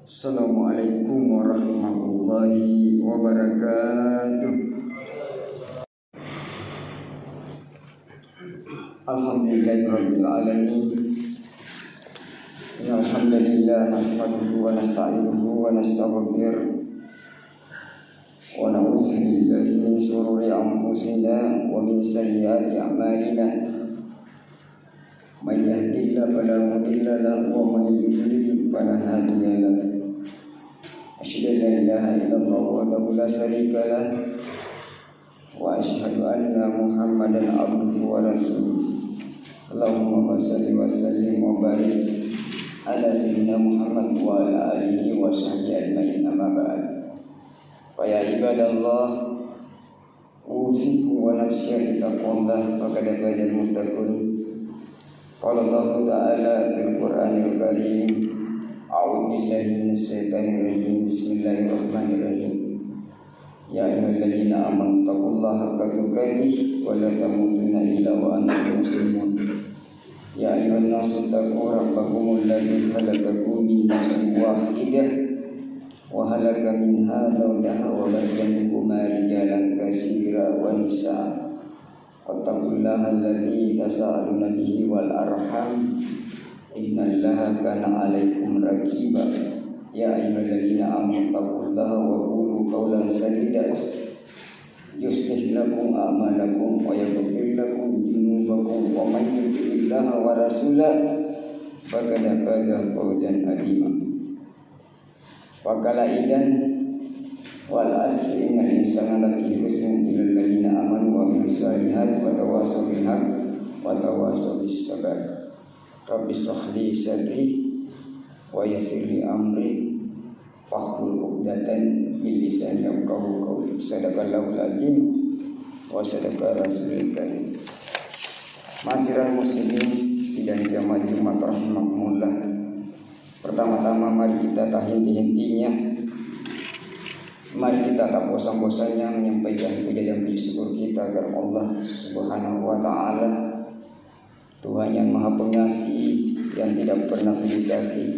Assalamualaikum warahmatullahi wabarakatuh. Alhamdulillahirabbil alamin. Innal hamdalillah nahmaduhu wa nasta'inuhu wa nastaghfiruh wa na'udzu billahi min shururi anfusina wa min sayyiati a'malina. May yahdihillahu fala mudilla lahu wa may yudlil fala hadiya lahu. Asyhadu an la ilaha illallah wahdahu la syarika lah wa asyhadu anna Muhammadan abduhu wa rasuluh. Allahumma shalli wa sallim wa barik ala sayyidina Muhammad wa ala alihi wa sahbihi ajmain, amma ba'd. Fa ya ibadallah, usikum wa nafsi taqwallah faqad fazal muttaqun. Qala Allah ta'ala fil Qur'anil Karim, a'udzu billahi minasyaitonir rajim. Bismillahirrahmanirrahim. Ya ayyuhalladzina amanu taqullaha haqqa tuqatih wa la tamutunna illa wa antum muslimun. Ya ayyuhan nasu taqu rabbakumul ladzi khalaqakum min nafsin wahidah wa khalaqa minha zawjaha wa bassa minhuma rijalan katsiran wa nisaa. Wattaqullaha alladzi tasaaluna bihi wal arham innallaha kana 'alaikum raqiba. Ya ayyuhalladzina amanu taqullaha wa qulu qawlan sadida yuslih lakum a'malakum wa yaghfir lakum dzunubakum wa may yuti'illaha wa rasulahu faqad faza fawzan 'azima. Wa qala idan wal asri innal insana lafi khusrin illal ladzina amanu wa amilus solihati wa tawassaw bil haqq wa tawassaw bis sabr. Rabbi shrah li sadri wa yassir li amri wahlul 'uqdatam min lisani yafqahu qawli. Sadaqallahul azim wa sadaqa rasulul karim. Ma'asyiral muslimin sidang jamaah Jumat rahimakumullah. Pertama-tama mari kita tak henti-hentinya, mari kita tak bosan-bosannya menyampaikan puja dan puji syukur kita agar Allah Subhanahu wa ta'ala, Tuhan yang maha pengasih, yang tidak pernah pilih kasih,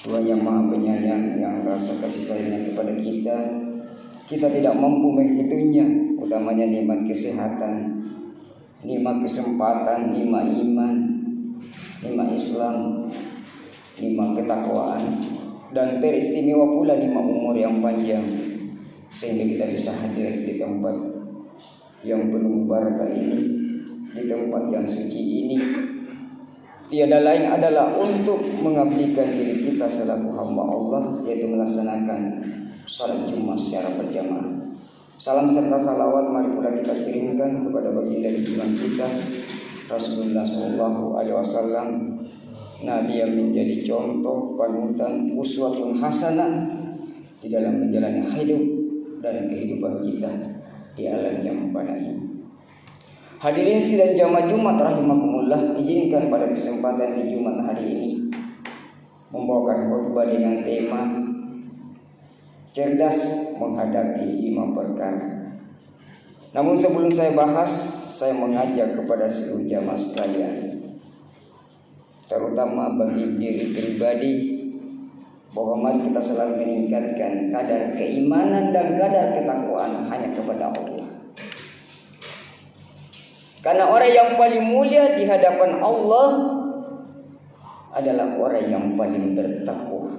Tuhan yang maha penyayang, yang rasa kasih sayangnya kepada kita tidak mampu menghitungnya. Utamanya nikmat kesehatan, nikmat kesempatan, nikmat iman, nikmat Islam, nikmat ketakwaan, dan teristimewa pula nikmat umur yang panjang, sehingga kita bisa hadir di tempat yang penuh barakah ini, di tempat yang suci ini. Tiada lain adalah untuk mengabdikan diri kita selaku hamba Allah, yaitu melaksanakan salat Jumat secara berjamaah. Salam serta salawat mari pula kita kirimkan kepada baginda junjungan kita Rasulullah sallallahu alaihi wasallam, Nabi yang menjadi contoh, panutan, uswatun hasanah di dalam menjalani hidup dan kehidupan kita di alam yang fana ini. Hadirin sidang jamaah Jumat rahimakumullah, izinkan pada kesempatan di Jumat hari ini membawakan khutbah dengan tema cerdas menghadapi 5 perkara. Namun sebelum saya bahas, saya mengajak kepada seluruh jamaah sekalian, terutama bagi diri pribadi, bahwa mari kita selalu meningkatkan kadar keimanan dan kadar ketakwaan hanya kepada Allah. Karena orang yang paling mulia di hadapan Allah adalah orang yang paling bertakwa.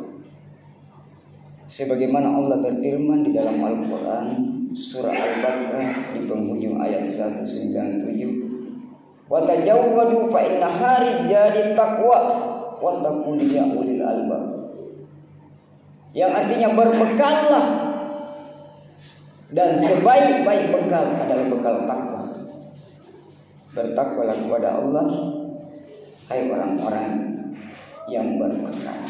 Sebagaimana Allah berfirman di dalam Al-Quran surah Al-Baqarah di penghujung ayat 197, wa tajawwadu fa inna harijali taqwa wattaqun ya ulil albab. Yang artinya berbekallah, dan sebaik-baik bekal adalah bekal takwa. Bertakwalah kepada Allah, hai orang-orang yang berbekal.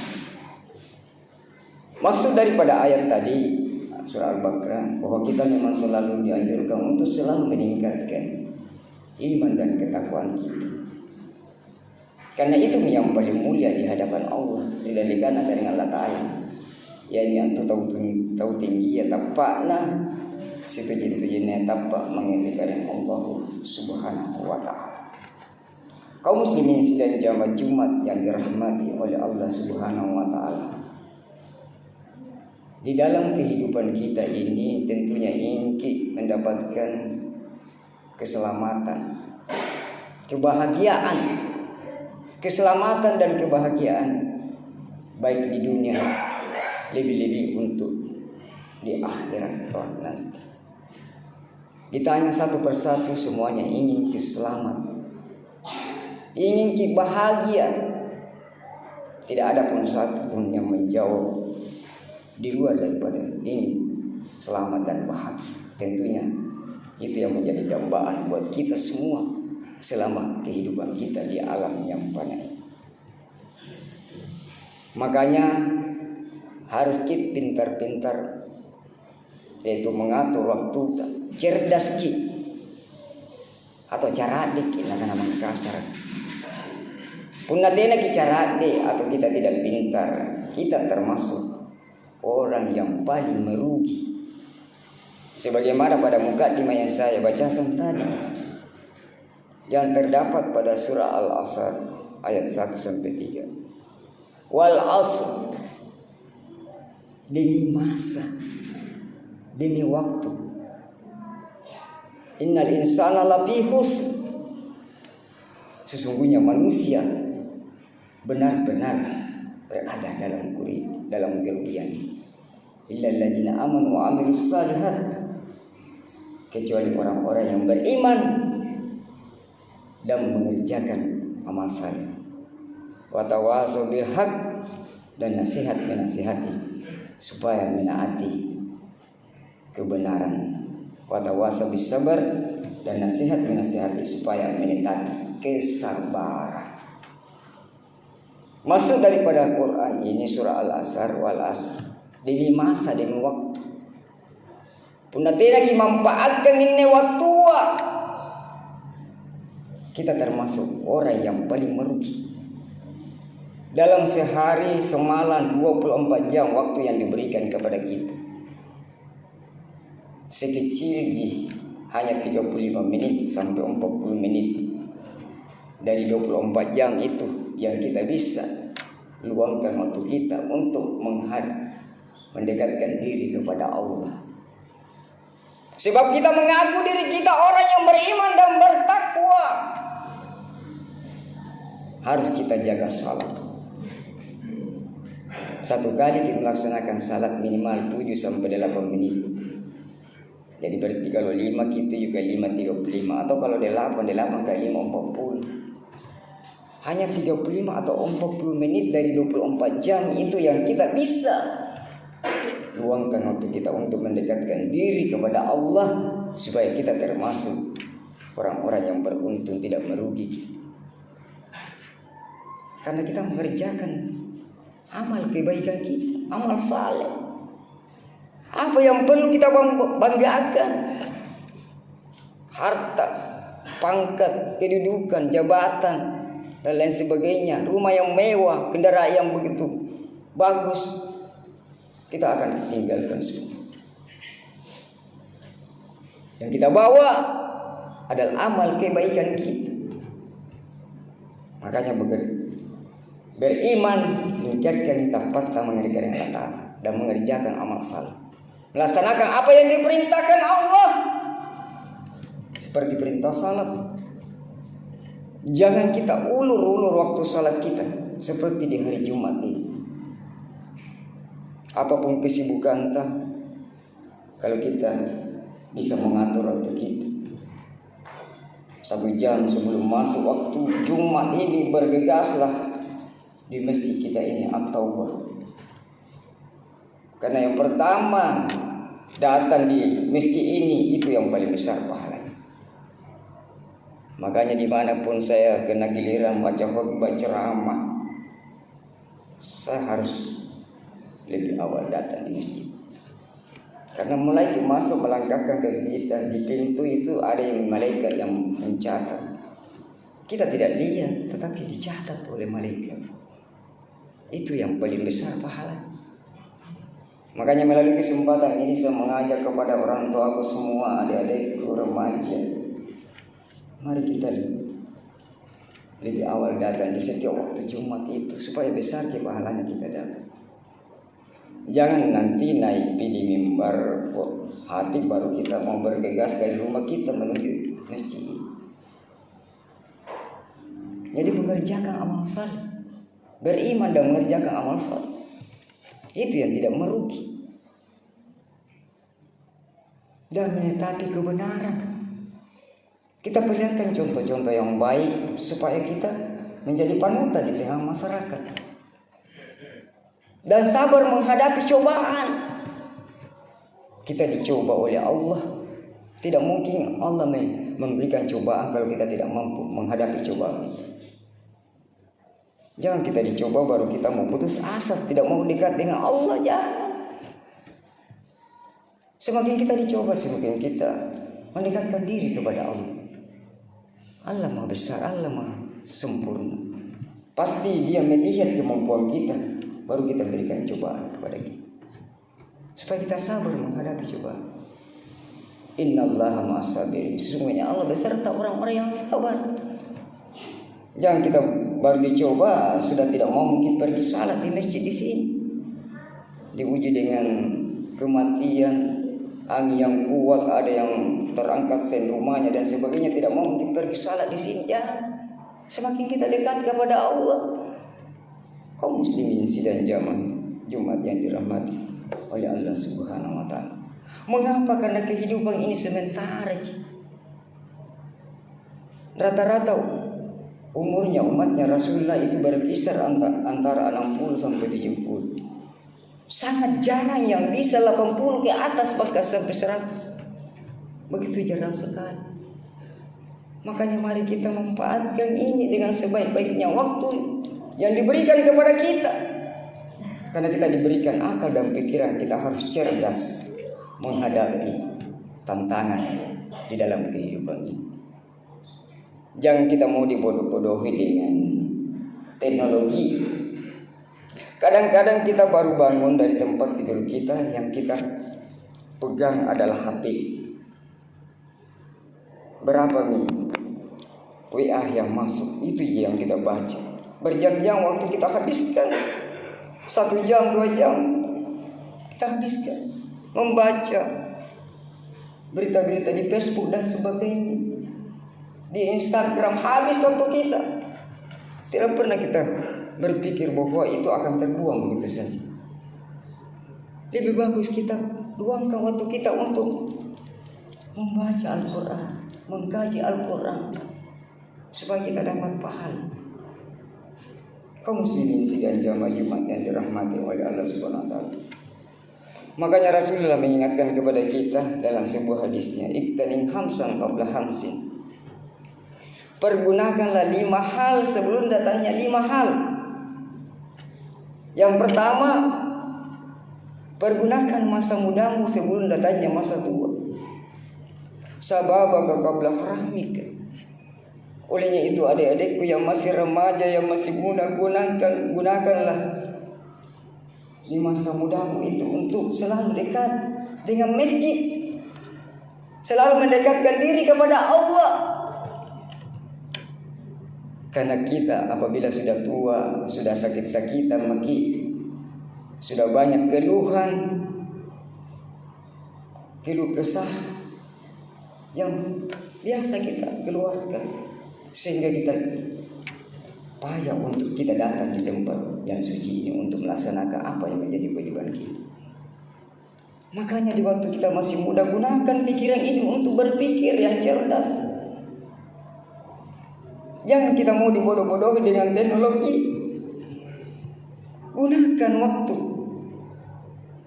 Maksud daripada ayat tadi surah Al-Baqarah bahwa kita memang selalu dianjurkan untuk selalu meningkatkan iman dan ketakwaan kita. Karena itu yang paling mulia di hadapan Allah, didalikan dengan Allah Ta'ala. Ya yang tahu tinggi ya tapakna, situ jintu-jinnya tapak mengendikan Allah Subhanahu wa ta'ala. Kaum muslimin sidang jamaah Jumat yang dirahmati oleh Allah Subhanahu wa ta'ala. Di dalam kehidupan kita ini tentunya ingin mendapatkan keselamatan, kebahagiaan, keselamatan dan kebahagiaan baik di dunia, lebih-lebih untuk di akhirat nanti. Ditanya satu persatu semuanya ingin keselamatan, ingin bahagia. Tidak ada pun satu pun yang menjawab di luar daripada ini selamat dan bahagia. Tentunya itu yang menjadi dambaan buat kita semua selama kehidupan kita di alam yang fana. Makanya harus kita pintar-pintar, yaitu mengatur waktu, cerdas atau caradik nama kasar. Punatena ki caradik atau kita tidak pintar, kita termasuk orang yang paling merugi. Sebagaimana pada mukadimah yang saya bacakan tadi, yang terdapat pada surah Al-Asr ayat 1-3. Wal asr, demi masa, demi waktu. Innal insana lafi khusr, sesungguhnya manusia benar-benar berada dalam kerugian. Illal ladzina amanu wa amilus shalihat, kecuali orang-orang yang beriman dan mengerjakan amal saleh. Wa tawasau bil haq, dan nasihat menasihati supaya menaati kebenaran. Wa tawasau bis sabar, dan nasihat menasihati supaya menetapi kesabaran. Maksud daripada Quran ini surah Al-Asr wal asr, demi masa demi waktu. Punatena ki manfaatkan ini waktu. Kita termasuk orang yang paling merugi. Dalam sehari semalam 24 jam waktu yang diberikan kepada kita, sekecil hanya 35 menit sampai 40 menit dari 24 jam itu yang kita bisa luangkan waktu kita untuk mendekatkan diri kepada Allah. Sebab kita mengaku diri kita orang yang beriman dan bertakwa. Harus kita jaga salat. Satu kali kita melaksanakan salat minimal 7-8 menit. Jadi berarti kalau 5 kita juga 5:35, atau kalau 8 kali 5 40. Hanya 35 atau 40 menit dari 24 jam itu yang kita bisa luangkan waktu kita untuk mendekatkan diri kepada Allah, supaya kita termasuk orang-orang yang beruntung, tidak merugi. Karena kita mengerjakan amal kebaikan kita, amal saleh. Apa yang perlu kita banggakan? Harta, pangkat, kedudukan, jabatan, dan lain sebagainya. Rumah yang mewah, kendaraan yang begitu bagus, kita akan tinggalkan semua. Yang kita bawa adalah amal kebaikan kita. Makanya beriman menjadikan kita patah mengerjakan yang taat dan mengerjakan amal saleh, melaksanakan apa yang diperintahkan Allah, seperti perintah salat. Jangan kita ulur-ulur waktu salat kita seperti di hari Jumat ini. Apapun kesibukan kita, kalau kita bisa mengatur waktu kita 1 jam sebelum masuk waktu Jumat ini, bergegaslah di masjid kita ini At-Taubah. Karena yang pertama datang di masjid ini itu yang paling besar pahalanya. Makanya dimanapun saya kena giliran baca khutbah ceramah, saya harus lebih awal datang di masjid. Karena mulai masuk melangkahkan ke kita di pintu itu ada yang malaikat yang mencatat. Kita tidak lihat, tetapi dicatat oleh malaikat. Itu yang paling besar pahala. Makanya melalui kesempatan ini saya mengajak kepada orang tua aku semua, adik-adikku remaja, mari kita lebih awal datang di setiap waktu Jumat itu, supaya besar pahalanya kita dapat. Jangan nanti naik di mimbar hati baru kita mau bergegas dari rumah kita menuju masjid. Jadi mengerjakan amal saleh, beriman dan mengerjakan amal saleh, itu yang tidak merugi. Dan menetapi kebenaran. Kita perlihatkan contoh-contoh yang baik supaya kita menjadi panutan di tengah masyarakat. Dan sabar menghadapi cobaan. Kita dicoba oleh Allah. Tidak mungkin Allah memberikan cobaan kalau kita tidak mampu menghadapi cobaan. Jangan kita dicoba baru kita mau putus asa, tidak mau dekat dengan Allah, jangan. Semakin kita dicoba, semakin kita mendekatkan diri kepada Allah. Allah Maha Besar, Allah Maha Sempurna. Pasti Dia melihat kemampuan kita, baru kita berikan cobaan kepada kita. Supaya kita sabar menghadapi cobaan. Innallaha ma'as sabirin. Sesungguhnya Allah beserta orang-orang yang sabar. Jangan kita baru dicoba sudah tidak mau mungkin pergi salat di masjid di sini. Diuji dengan kematian, angin yang kuat, ada yang terangkat sen rumahnya dan sebagainya, tidak mau mungkin pergi salat di sini. Jangan. Semakin kita dekat kepada Allah. Kaum muslimin sidang jamaah Jumat yang dirahmati oleh Allah Subhanahu wa taala. Mengapa? Karena kehidupan ini sementara. Rata-rata umurnya umatnya Rasulullah itu berkisar antara 60 sampai 70. Sangat jarang yang bisa 80 ke atas bahkan sampai 100. Begitu jarang sekali. Makanya mari kita memanfaatkan ini dengan sebaik-baiknya waktu yang diberikan kepada kita. Karena kita diberikan akal dan pikiran, kita harus cerdas menghadapi tantangan di dalam kehidupan ini. Jangan kita mau dibodoh-bodohi dengan teknologi. Kadang-kadang kita baru bangun dari tempat tidur kita, yang kita pegang adalah HP. Berapa nih WA yang masuk, itu yang kita baca. Berjam-jam waktu kita habiskan, 1 jam, 2 jam kita habiskan membaca berita-berita di Facebook dan sebagainya. Di Instagram habis waktu kita. Tidak pernah kita berpikir bahwa itu akan terbuang begitu saja. Lebih bagus kita luangkan waktu kita untuk membaca Al-Quran, mengkaji Al-Quran, supaya kita dapat pahala. Kaum muslimin sidang jamaah Jumat yang dirahmati oleh Allah Subhanahu wa taala. Makanya Rasulullah mengingatkan kepada kita dalam sebuah hadisnya, iktanim khamsan qabla khamsin. Pergunakanlah 5 hal sebelum datangnya 5 hal. Yang pertama, pergunakan masa mudamu sebelum datangnya masa tua. Sababaka qabla haramika. Olehnya itu adik-adikku yang masih remaja, yang masih muda, gunakanlah di masa mudamu itu untuk selalu dekat dengan masjid, selalu mendekatkan diri kepada Allah. Karena kita apabila sudah tua, sudah sakit-sakitan, maki, sudah banyak keluhan, keluh kesah yang biasa kita keluarkan, sehingga kita payah untuk kita datang di tempat yang suci ini untuk melaksanakan apa yang menjadi kewajiban kita. Makanya di waktu kita masih muda, gunakan pikiran ini untuk berpikir yang cerdas. Jangan kita mau dibodoh-bodohi dengan teknologi. Gunakan waktu,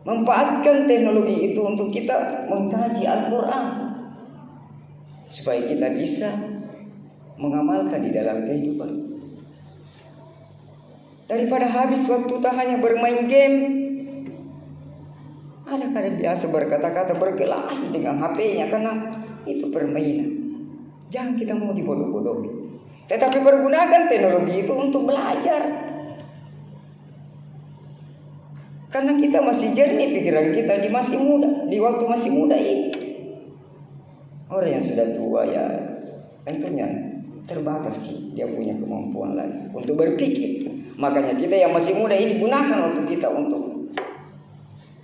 manfaatkan teknologi itu untuk kita mengkaji Al-Quran, supaya kita bisa mengamalkan di dalam kehidupan. Daripada habis waktu tak hanya bermain game. Ada kadang biasa berkata-kata berkelahi dengan HP-nya karena itu permainan. Jangan kita mau dibodoh-bodohi, tetapi pergunakan teknologi itu untuk belajar. Karena kita masih jernih pikiran kita di masih muda, di waktu masih muda ini. Orang yang sudah tua ya tentunya terbatas, dia punya kemampuan lagi untuk berpikir. Makanya kita yang masih muda ini gunakan waktu kita untuk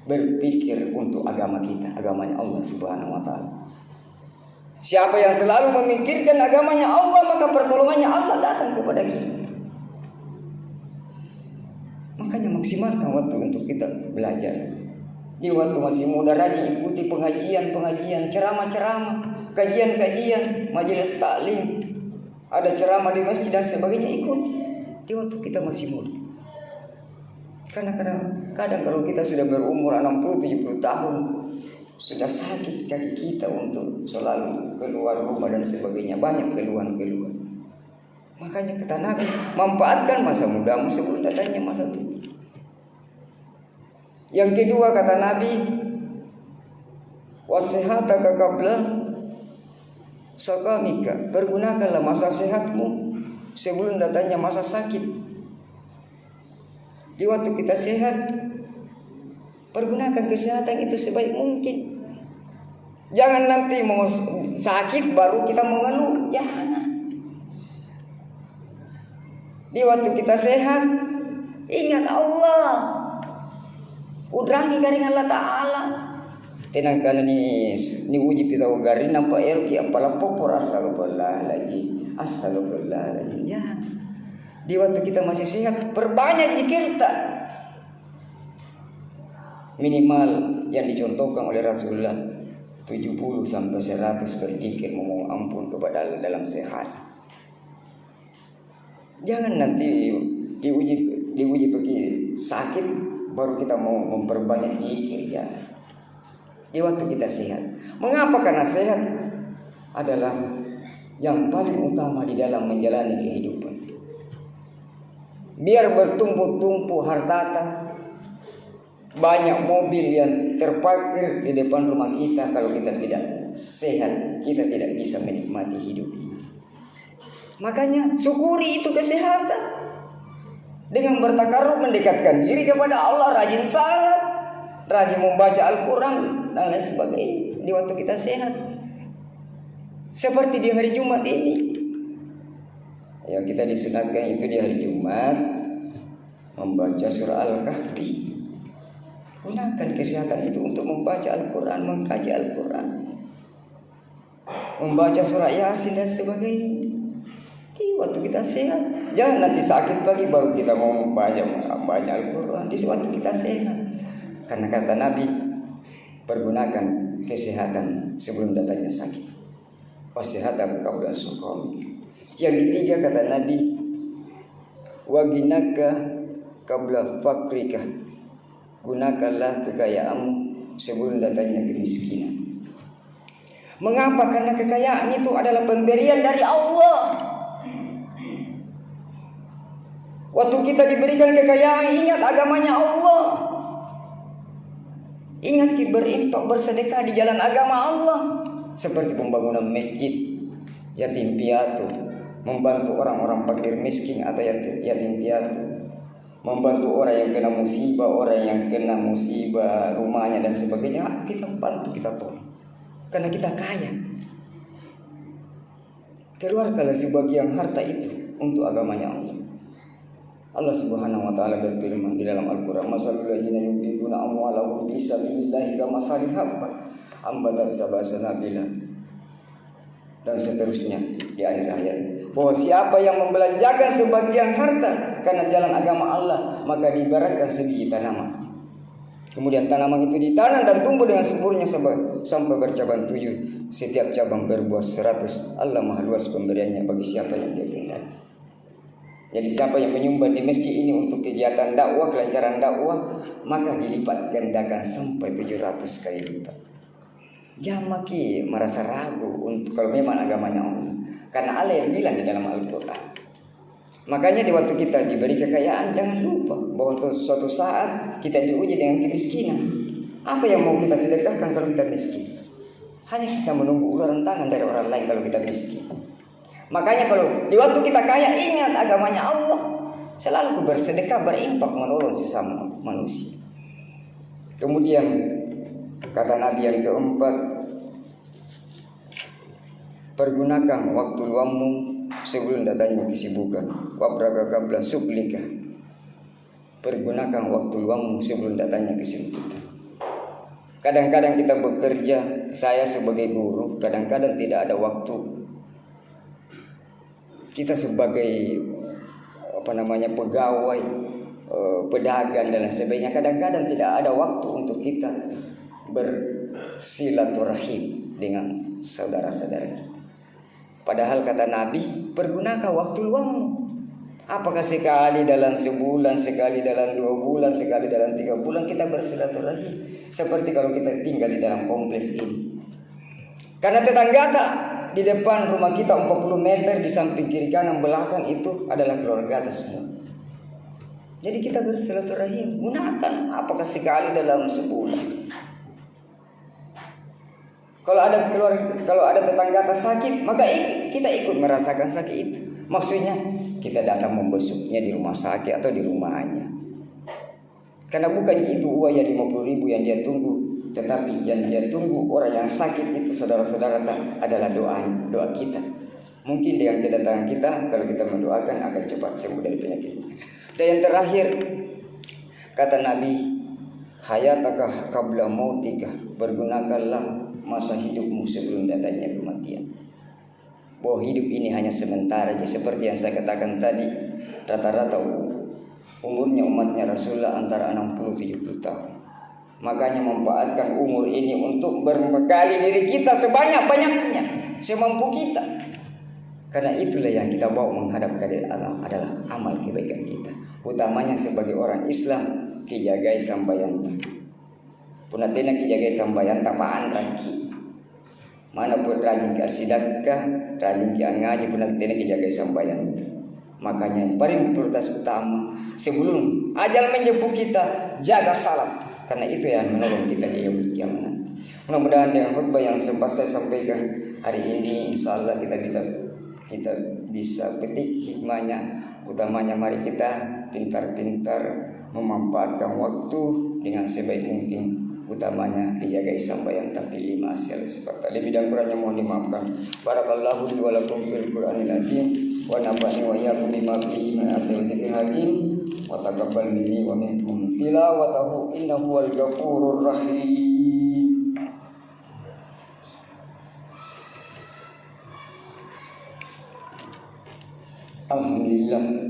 berpikir untuk agama kita, agamanya Allah Subhanahu wa taala. Siapa yang selalu memikirkan agamanya Allah, maka pertolongannya Allah datang kepada kita. Makanya maksimalkan waktu untuk kita belajar. Di waktu masih muda rajin ikuti pengajian, ceramah-ceramah, kajian-kajian, majelis taklim, ada ceramah di masjid dan sebagainya, ikuti di waktu kita masih muda. Karena kadang kalau kita sudah berumur 60-70 tahun, sudah sakit kaki kita untuk selalu keluar rumah dan sebagainya, banyak keluhan-keluhan. Makanya kata Nabi, manfaatkan masa mudamu sebelum datangnya masa tua. Yang kedua kata Nabi, wasihataka qabla sakamika, pergunakanlah masa sehatmu sebelum datangnya masa sakit. Di waktu kita sehat, pergunakan kesehatan itu sebaik mungkin. Jangan nanti mau sakit baru kita mengeluh, jangan. Di waktu kita sehat, ingat Allah. Udrangi garing Allah Ta'ala. Tenang karena ni uji kita garing nampak erki apalah popor astagfirullahaladzim. Ya. Di waktu kita masih sehat, perbanyak zikir kita. Minimal yang dicontohkan oleh Rasulullah 70 sampai 100 berzikir memohon ampun kepada Allah dalam sehat. Jangan nanti diuji pergi sakit baru kita mau memperbanyak zikir ya. Di waktu kita sehat. Mengapa? Karena sehat adalah yang paling utama di dalam menjalani kehidupan. Biar bertumpuk-tumpuk harta, banyak mobil yang terparkir di depan rumah kita, kalau kita tidak sehat, kita tidak bisa menikmati hidup ini. Makanya syukuri itu kesehatan. Dengan bertakarruf mendekatkan diri kepada Allah, rajin salat, rajin membaca Al-Quran dan lain sebagainya di waktu kita sehat. Seperti di hari Jumat ini, yang kita disunatkan itu di hari Jumat membaca surah Al-Kahfi. Gunakan kesehatan itu untuk membaca Al-Quran, mengkaji Al-Quran, membaca surah Yasin dan sebagainya di waktu kita sehat. Jangan nanti sakit pagi baru kita mau baca Al-Quran di waktu kita sehat. Karena kata Nabi, pergunakan kesehatan sebelum datangnya sakit. Wasihatan qabla suqam. Yang ketiga kata Nabi, waginaka qabla fakrika. Gunakanlah kekayaanmu sebelum datangnya kemiskinan. Mengapa? Karena kekayaan itu adalah pemberian dari Allah. Waktu kita diberikan kekayaan, ingat agamanya Allah. Ingat kita berinfak, bersedekah di jalan agama Allah. Seperti pembangunan masjid, yatim piatu, membantu orang-orang fakir miskin atau yatim piatu, membantu orang yang kena musibah rumahnya dan sebagainya. Kita bantu, kita tolong. Karena kita kaya. Keluarkanlah sebagian harta itu untuk agamanya Allah. Allah Subhanahu wa taala berfirman di dalam Al-Qur'an, "Masalul ladzina yunfiquna amwalahum fi sabilillahi kamasalil habbatin ambatat sab'a sanabila." Dan seterusnya di akhir ayat. Bahwa siapa yang membelanjakan sebagian harta karena jalan agama Allah, maka diibaratkan sebiji tanaman. Kemudian tanaman itu ditanam dan tumbuh dengan suburnya sampai bercabang 7. Setiap cabang berbuah 100. Allah Maha luas pemberiannya bagi siapa yang dia kehendaki. Jadi siapa yang menyumbang di masjid ini untuk kegiatan dakwah, kelancaran dakwah, maka dilipat gandakan sampai 700 kali lipat. Jangan maki merasa ragu untuk kalau memang agamanya Allah. Karena Allah yang bilang di dalam Al-Quran. Makanya di waktu kita diberi kekayaan, jangan lupa bahwa suatu saat kita diuji dengan kemiskinan. Apa yang mau kita sedekahkan kalau kita miskin? Hanya kita menunggu uluran tangan dari orang lain kalau kita miskin. Makanya kalau di waktu kita kaya, ingat agamanya Allah. Selalu bersedekah, berinfak, menolong sesama manusia. Kemudian kata Nabi yang keempat, pergunakan waktu luangmu sebelum datangnya kesibukan. Wabraka qabla suglika. Pergunakan waktu luangmu sebelum datangnya kesibukan. Kadang-kadang kita bekerja, saya sebagai guru, kadang-kadang tidak ada waktu. Kita sebagai pegawai, pedagang dan lain sebagainya, kadang-kadang tidak ada waktu untuk kita bersilaturahim dengan saudara-saudara kita. Padahal kata Nabi, pergunakan waktu luangmu. Apakah sekali dalam sebulan, sekali dalam 2 bulan, sekali dalam 3 bulan kita bersilaturahim? Seperti kalau kita tinggal di dalam kompleks ini. Karena tetangga di depan rumah kita 40 meter, di samping kiri kanan belakang itu adalah keluarga kita semua. Jadi kita bersilaturahim, gunakan apakah sekali dalam sebulan. Kalau ada tetangga sakit, maka kita ikut merasakan sakit itu. Maksudnya kita datang membesuknya di rumah sakit atau di rumahnya. Karena bukan itu uang yang 50.000 yang dia tunggu, tetapi yang dia tunggu orang yang sakit itu, saudara-saudara, adalah doa kita. Mungkin dengan kedatangan kita, kalau kita mendoakan, akan cepat sembuh dari penyakitnya. Dan yang terakhir, kata Nabi, hayataka qabla mautika, bergunakanlah masa hidupmu sebelum datangnya kematian. Bahwa hidup ini hanya sementara aja. Seperti yang saya katakan tadi, rata-rata umurnya umatnya Rasulullah antara 60-70 tahun. Makanya manfaatkan umur ini untuk berbekali diri kita sebanyak-banyaknya, semampu kita. Karena itulah yang kita bawa menghadap kepada Allah adalah amal kebaikan kita. Utamanya sebagai orang Islam, kijagai sambayanta. Punatena kijagai sambayanta paan raki. Mana pun rajin ke sedekah, rajin ke ngaji, punatena kijagai sambayanta. Makanya yang paling prioritas utama sebelum ajal menjemput kita, jaga salat. Karena itu yang menolong kita di yaumul kiamat nanti. Mudah-mudahan dengan khutbah yang sempat saya sampaikan hari ini, insyaallah kita bisa petik hikmahnya. Utamanya mari kita pintar-pintar memanfaatkan waktu dengan sebaik mungkin. Utamanya dijaga sampai yang tapi masih seperti lebih dan kurangnya mohon dimaafkan. Barakallahu li wa lakum fil Qur'anil azim wa nafa'ani wa iyyakum bima fihi min ayatil hakim wa taqabbal minni wa minkum tilawatahu innahu wal ghafurur rahim.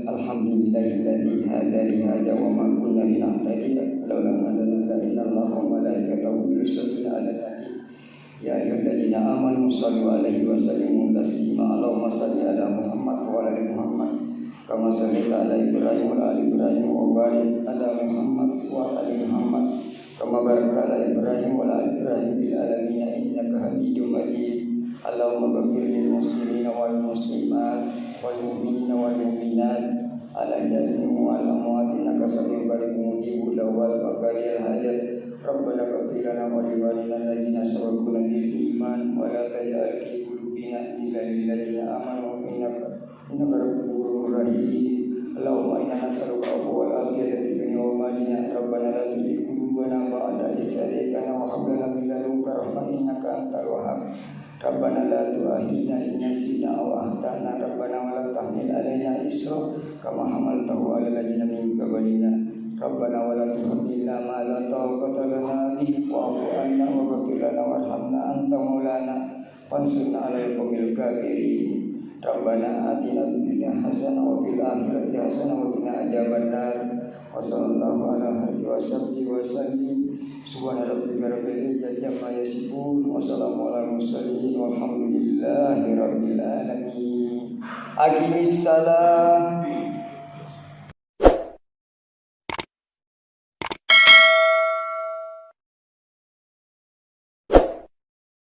Alhamdulillahilladzi hada li hada wa ma kunna linahtadiya laula an hadana Allaha wa malaikatahu yusalluna 'alan nabi ya ayyuhalladzina amanu shallu 'alaihi wa sallimu taslima. Allahumma shalli 'ala Muhammad wa 'ala ali Muhammad kama shallaita 'ala Ibrahim wa 'ala ali Ibrahim wa barik 'ala Muhammad wa 'ala ali Muhammad kama barakta 'ala Ibrahim wa 'ala ali Ibrahim fil alamin innaka Hamidum Majid. Allahumma ighfir lil muslimina wal muslimat wal mu'minina wal mu'minat ala jami'ihim wal amwat innaka sami'un qaribun mujibud da'wat wa qariyal hajat. Rabbana ighfir lana wa li walidina alladziina sabaquna bil iman wa la taj'al fi qulubina ghillan lil ladzina amanu innaka ghafurur rahim. Allahumma inna nas'aluka wal afiyata fid dunya wa ma dina. Rabbana la tuzigh qulubana ba'da idh hadaytana wa hab lana min ladunka rahmatan innaka antal wahhab. Rabbana la tu'akhidhna in nasina aw akhtana. Rabbana wa la tahmil 'alaina isra kama hamaltahu 'alal ladzina min qablina. Rabbana wa la tuhammilna ma la taqata lana bihi wa'fu 'anna waghfir lana warhamna anta maulana fansurna 'alal qaumil kafirin. Rabbana atina fid dunya hasanah wa fil akhirati hasanah wa qina adzabannar. Wa sallallahu ala alihi wa sahbihi wa sallim. Subhana rabbika rabbil izzati amma yasifun wa salamun alal mursalin walhamdulillahi rabbil alamin. Aqimis salam.